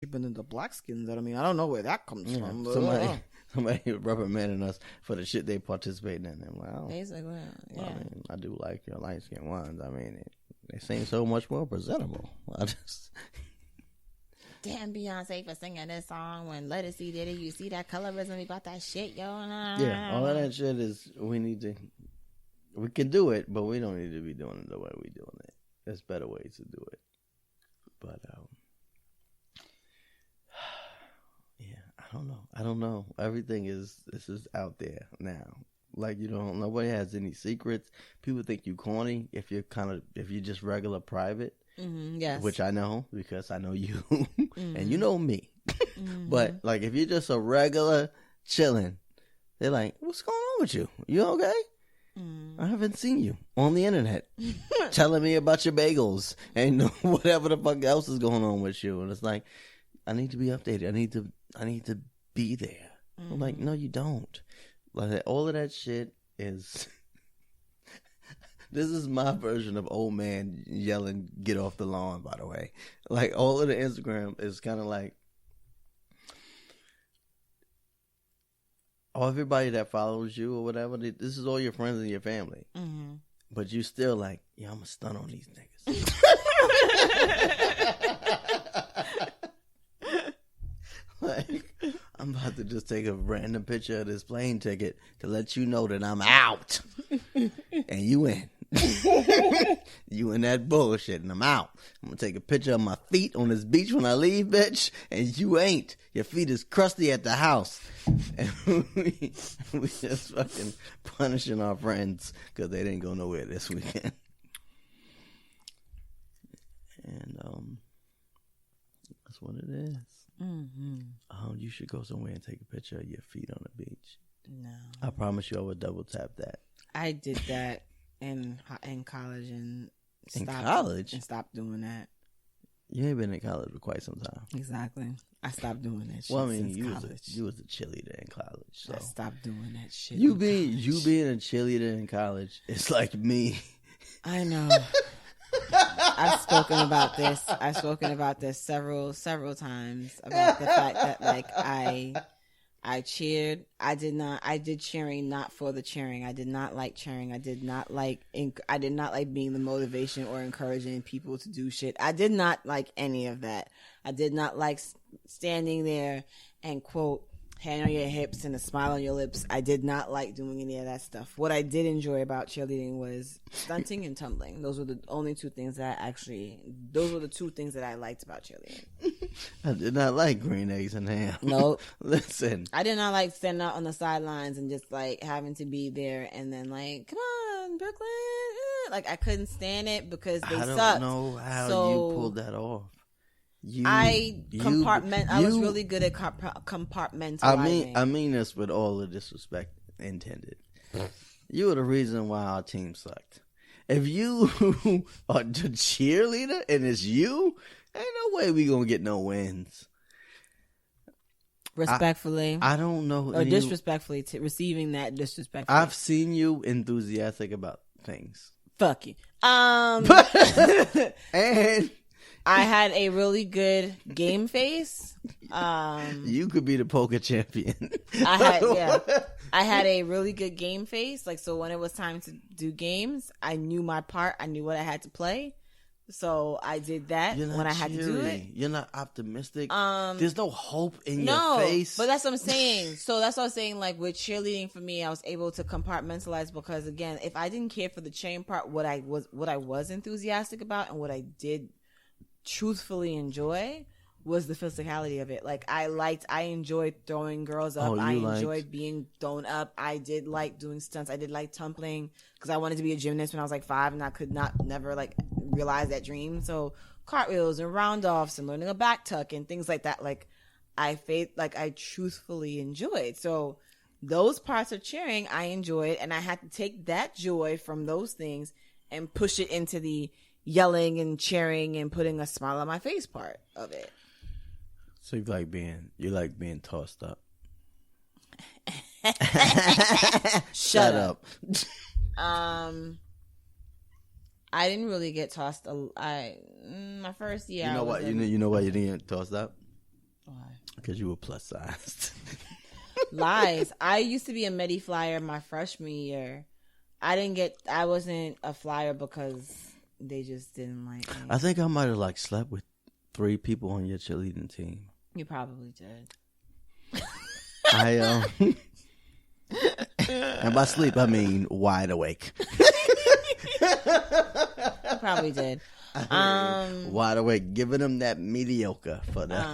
cheaper than the black skins. I mean, I don't know where that comes from. But somebody reprimanding us for the shit they participating in. And well, basically, yeah. I mean, I do like your light skinned ones. I mean, they seem so much more presentable. I just. Damn Beyonce for singing this song when Let It See did it. You see that colorism about that shit, yo. Yeah, all of that shit is we can do it, but we don't need to be doing it the way we doing it. There's better ways to do it. But yeah, I don't know. Everything is out there now. Like nobody has any secrets. People think you corny if you're just regular private. Mm-hmm, yes. Which I know because I know you and you know me. But like if you're just a regular chilling, they're like, "What's going on with you? You okay?" I haven't seen you on the internet telling me about your bagels and whatever the fuck else is going on with you. And it's like, I need to be updated. I need to be there. I'm like, no, you don't. Like all of that shit is. This is my version of old man yelling, "Get off the lawn," by the way. Like, all of the Instagram is kind of like, everybody that follows you or whatever, this is all your friends and your family. Mm-hmm. But you still like, yeah, I'm going to stun on these niggas. Like, I'm about to just take a random picture of this plane ticket to let you know that I'm out. And you in. You in that bullshit and I'm out. I'm gonna take a picture of my feet on this beach when I leave, bitch, and you ain't. Your feet is crusty at the house. And we just fucking punishing our friends because they didn't go nowhere this weekend. And that's what it is. Mm-hmm. You should go somewhere and take a picture of your feet on the beach. No, I promise you I would double tap that. I did that in college and stopped doing that. You ain't been in college for quite some time. Exactly. I stopped doing that shit. Well, I mean, you was a cheerleader in college. So. I stopped doing that shit. You being a cheerleader in college, it's like me. I know. I've spoken about this several times about the fact that like I cheered. I did cheering not for the cheering. I did not like cheering. I did not like being the motivation or encouraging people to do shit. I did not like any of that. I did not like standing there and quote, hand on your hips and a smile on your lips. I did not like doing any of that stuff. What I did enjoy about cheerleading was stunting and tumbling. Those were the two things that I liked about cheerleading. I did not like green eggs and ham. Nope. Listen. I did not like standing out on the sidelines and just like having to be there and then like, come on, Brooklyn. Like I couldn't stand it because they sucked. I don't know how you pulled that off. I was really good at compartmentalizing. I mean this with all the disrespect intended. You were the reason why our team sucked. If you are the cheerleader and it's you, ain't no way we gonna get no wins. Respectfully, I don't know, or disrespectfully, receiving that disrespectfully. I've seen you enthusiastic about things. Fuck you. And. I had a really good game face. You could be the poker champion. I had a really good game face. Like, so when it was time to do games, I knew my part. I knew what I had to play. So I did that when I had to do it. You're not optimistic. There's no hope in your face. But that's what I'm saying. So that's what I was saying. Like with cheerleading for me, I was able to compartmentalize because again, if I didn't care for the cheering part, what I was enthusiastic about and what I did truthfully enjoy was the physicality of it. Like I enjoyed throwing girls up. I enjoyed being thrown up. I did like doing stunts. I did like tumbling because I wanted to be a gymnast when I was like 5 and I could never like realize that dream. So cartwheels and round offs and learning a back tuck and things like that. Like I truthfully enjoyed. So those parts of cheering I enjoyed, and I had to take that joy from those things and push it into the yelling and cheering and putting a smile on my face part of it. So you like being tossed up. Shut up. I didn't really get tossed. My first year. You know why you didn't get tossed up? Why? Because you were plus sized. Lies. I used to be a Medi flyer my freshman year. I wasn't a flyer because they just didn't like me. I think I might have like slept with 3 people on your cheerleading team. You probably did. And by sleep I mean wide awake. Probably did. Wide awake, giving them that mediocre for that.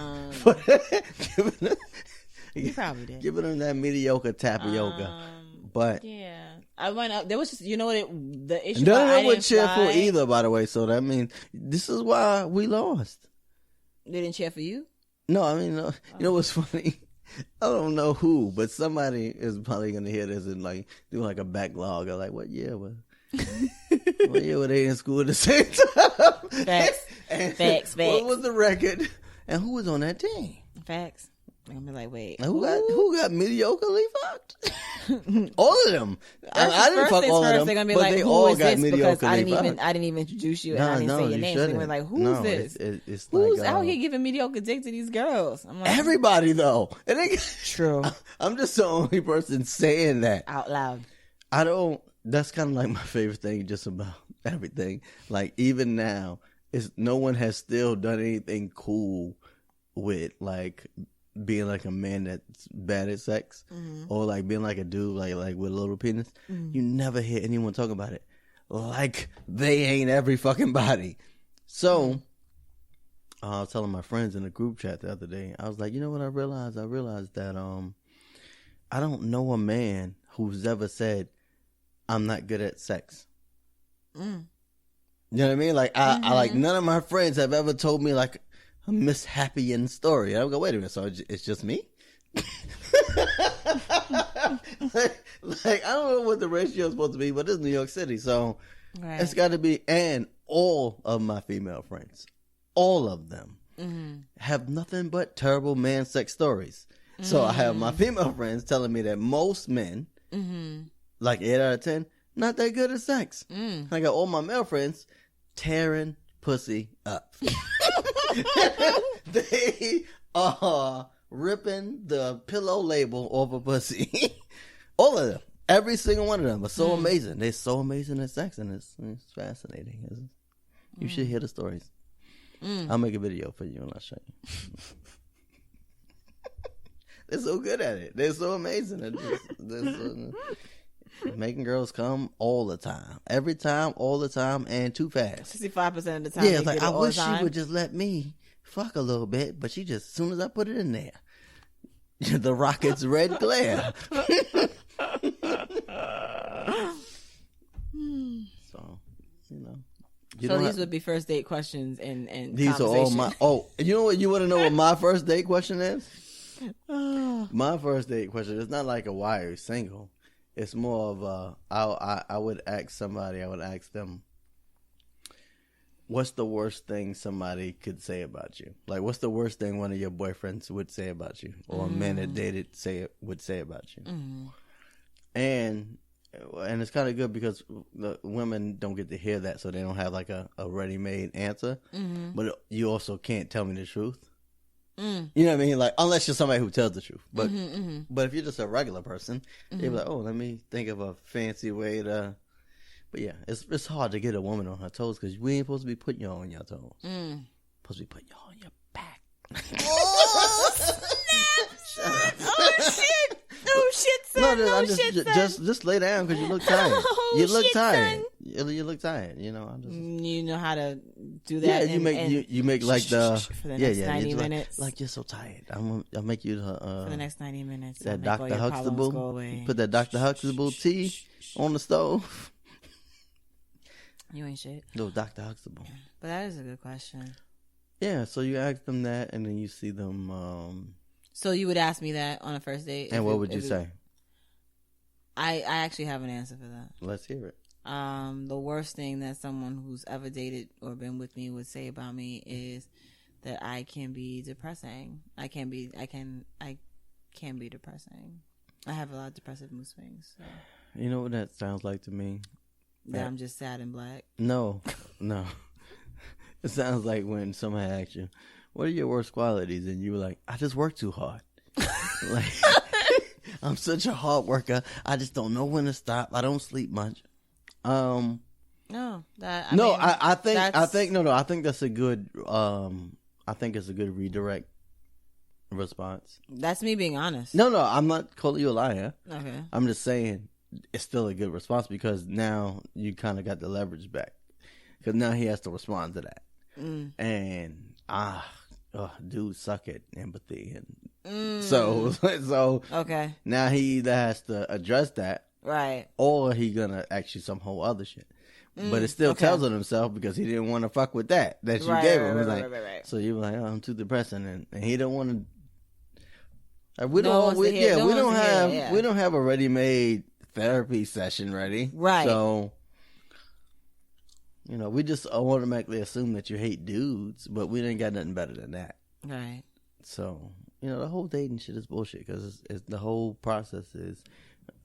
You probably did. Giving them that mediocre tapioca. But yeah, I went up. There was just, you know what? The issue. none of them were cheerful either. By the way, so that means this is why we lost. They didn't cheer for you. No, I mean, you know what's funny? I don't know who, but somebody is probably gonna hear this and like do like a backlog of like, what year was? What year were they in school at the same time? Facts. What was the record? And who was on that team? Facts. I'm gonna be like, wait, who got mediocrely fucked? All of them. I didn't fuck all of them. They're gonna be but like, they who all is got this? Because I fucked. didn't even introduce you, and I didn't say your name. So they were like, who's this? It's who's like, out here giving mediocre dick to these girls? I'm like, everybody though. True. I'm just the only person saying that out loud. I don't. That's kind of like my favorite thing, just about everything. Like even now, no one has still done anything cool with like being like a man that's bad at sex, or like being like a dude like with a little penis. You never hear anyone talk about it. Like they ain't every fucking body. So I was telling my friends in the group chat the other day, I was like, you know what I realized? I realized that I don't know a man who's ever said I'm not good at sex. You know what I mean? Like I like none of my friends have ever told me like a mishappy story. I go, wait a minute, so it's just me? like I don't know what the ratio is supposed to be, but it's New York City, so it's got to be. And all of my female friends, all of them, have nothing but terrible man sex stories. So I have my female friends telling me that most men, like 8 out of 10, not that good at sex. I got all my male friends tearing pussy up. They are ripping the pillow label off a pussy. All of them. Every single one of them are so amazing. They're so amazing at sex, and it's fascinating. You should hear the stories. I'll make a video for you and I'll show you. They're so good at it. They're so amazing at this. Making girls come all the time. Every time, all the time, and too fast. 65% of the time. Yeah, like I wish she would just let me fuck a little bit, but she just, as soon as I put it in there, the rocket's red glare. So, you know. So these would be first date questions and these are all my, you know what, you want to know what my first date question is? My first date question is not like a why are you single? It's more of I would ask them, what's the worst thing somebody could say about you? Like, what's the worst thing one of your boyfriends would say about you, or a man that dated would say about you? And it's kind of good because the women don't get to hear that, so they don't have like a ready-made answer. But you also can't tell me the truth. You know what I mean? Like, unless you're somebody who tells the truth. But but if you're just a regular person, you'll be like, oh, let me think of a fancy way to. But yeah, it's hard to get a woman on her toes because we ain't supposed to be putting you on your toes. Supposed to be putting you on your back. Oh, snap! Oh shit! Oh shit, son! No, shit, son. Just lay down because you look tired. You look tired. Son. You look tired. You know. You know how to do that. Yeah, you make like the for the next 90 minutes. Like you're so tired. I'll make you for the next 90 minutes. That Dr. Huxtable. Put that Dr. Huxtable tea on the stove. You ain't shit. No, Dr. Huxtable. But that is a good question. Yeah, so you ask them that, and then you see them. So you would ask me that on a first date, and what would you say? I actually have an answer for that. Let's hear it. The worst thing that someone who's ever dated or been with me would say about me is that I can be depressing. I can be depressing. I have a lot of depressive mood swings. So. You know what that sounds like to me? That I'm just sad and black. No. It sounds like when somebody asks you, what are your worst qualities? And you were like, I just work too hard. Like, I'm such a hard worker. I just don't know when to stop. I don't sleep much. I think that's a good. I think it's a good redirect response. That's me being honest. No, I'm not calling you a liar. Okay. I'm just saying it's still a good response because now you kind of got the leverage back because now he has to respond to that. And dude, suck at empathy, and so okay. Now he either has to address that, right, or he gonna ask you some whole other shit. But it still tells on himself because he didn't want to fuck with that you gave him. Right. So you were like, oh, I'm too depressing, and he don't want to. Like, we don't have a ready-made therapy session ready, right? So. We just automatically assume that you hate dudes, but we didn't got nothing better than that. Right. So, the whole dating shit is bullshit because the whole process is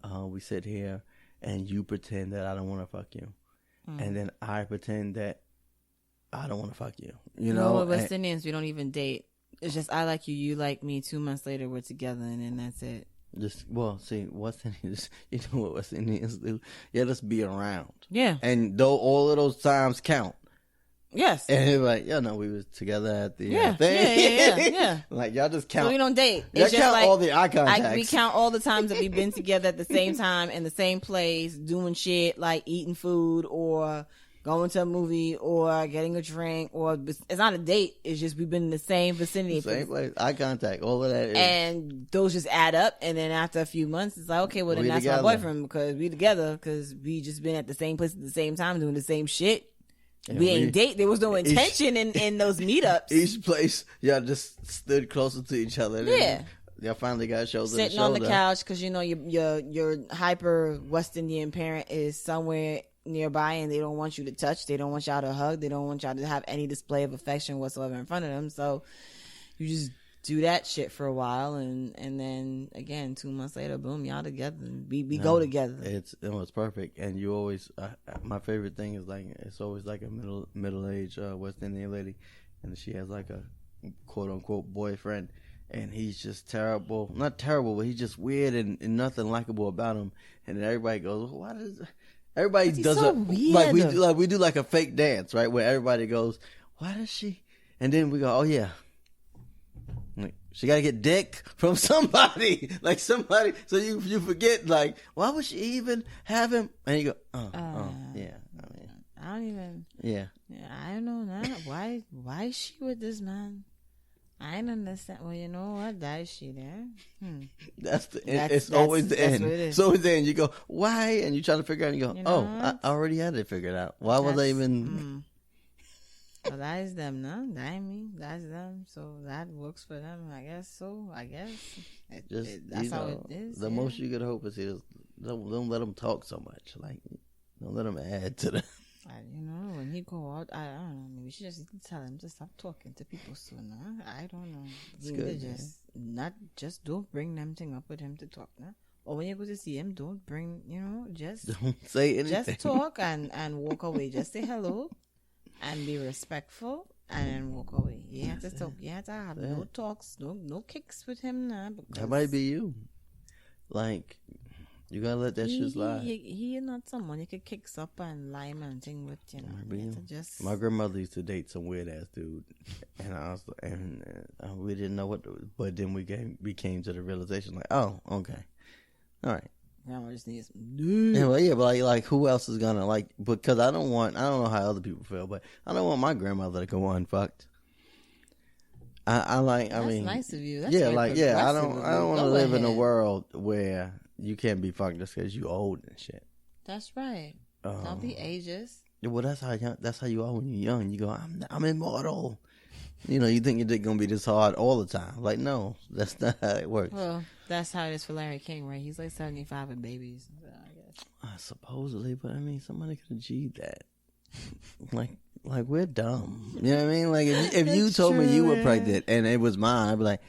we sit here and you pretend that I don't want to fuck you. And then I pretend that I don't want to fuck you. With West Indians, we don't even date. It's just I like you, you like me. 2 months later, we're together, and then that's it. West Indians, what West Indians do? Yeah, let's be around. Yeah. And though all of those times count. Yes. And it's like, we was together at the thing. Yeah. Like, y'all just count. So we don't date. Y'all count all the eye contacts. We count all the times that we've been together at the same time in the same place, doing shit like eating food or going to a movie or getting a drink, or it's not a date. It's just we've been in the same vicinity. Same place. Eye contact. All of that is. And those just add up. And then after a few months, it's like, okay, well, then that's my boyfriend because we together because we just been at the same place at the same time doing the same shit. And we ain't date. There was no intention in those meetups. Each place, y'all just stood closer to each other. Yeah. Y'all finally got shoulder Sitting to shoulder. on the couch because, your hyper West Indian parent is somewhere nearby and they don't want you to touch, they don't want y'all to hug, they don't want y'all to have any display of affection whatsoever in front of them, so you just do that shit for a while and then again 2 months later, boom, y'all together, we go together. It was perfect. And you always my favorite thing is like it's always like a middle-aged West Indian lady and she has like a quote-unquote boyfriend and he's just terrible, not terrible, but he's just weird and nothing likable about him, and then everybody goes, why does everybody does so weird. We do like a fake dance, right? Where everybody goes, why does she? And then we go, oh yeah, like, she got to get dick from somebody, like somebody. So you forget, like, why would she even have him? And you go, yeah. I don't even. Yeah. I don't know now. Why is she with this man? I don't understand. Well, you know what? That is she there. That's the end. It's always the end. It's always the end. You go, why? And you try to figure out and you go, I already had it figured out. Why was I even... Well, that is them, no? That ain't me. That's them. So that works for them, I guess. So, I guess. That's how it is. The most you could hope is don't let them talk so much. Like, don't let them add to the... when he go out, I don't know. Maybe we should just tell him to stop talking to people soon. I don't know. It's good, just don't bring them thing up with him to talk. Nah? Or when you go to see him, don't bring, just don't say anything. Just talk and walk away. Just say hello and be respectful and then walk away. You have to talk. You have to have no talks, no kicks with him now. That might be you. Like. You gotta let that shit slide. He not someone you could kick up and lime and thing with, My grandmother used to date some weird ass dude, and we didn't know what. But then we came to the realization, like, oh, okay, all right. Grandma just needs some. Yeah, but like, who else is gonna like? Because I don't know how other people feel, but I don't want my grandmother to go unfucked. That's nice of you. That's I don't want to live in a world where you can't be fucked just because you old and shit. That's right. Don't be ageist. Well, that's how you are when you're young. You go, I'm immortal. You think your dick gonna be this hard all the time. Like, no, that's not how it works. Well, that's how it is for Larry King, right? He's like 75 and babies, I guess. Supposedly, but I mean, somebody could achieve that. Like we're dumb. You know what I mean? Like if you told me you were pregnant and it was mine, I'd be like,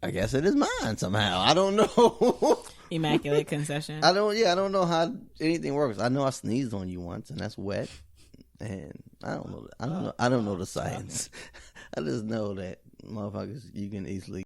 I guess it is mine somehow. I don't know. Immaculate conception. I don't know how anything works. I know I sneezed on you once and that's wet. And I don't know. I don't know the science. I just know that motherfuckers, you can easily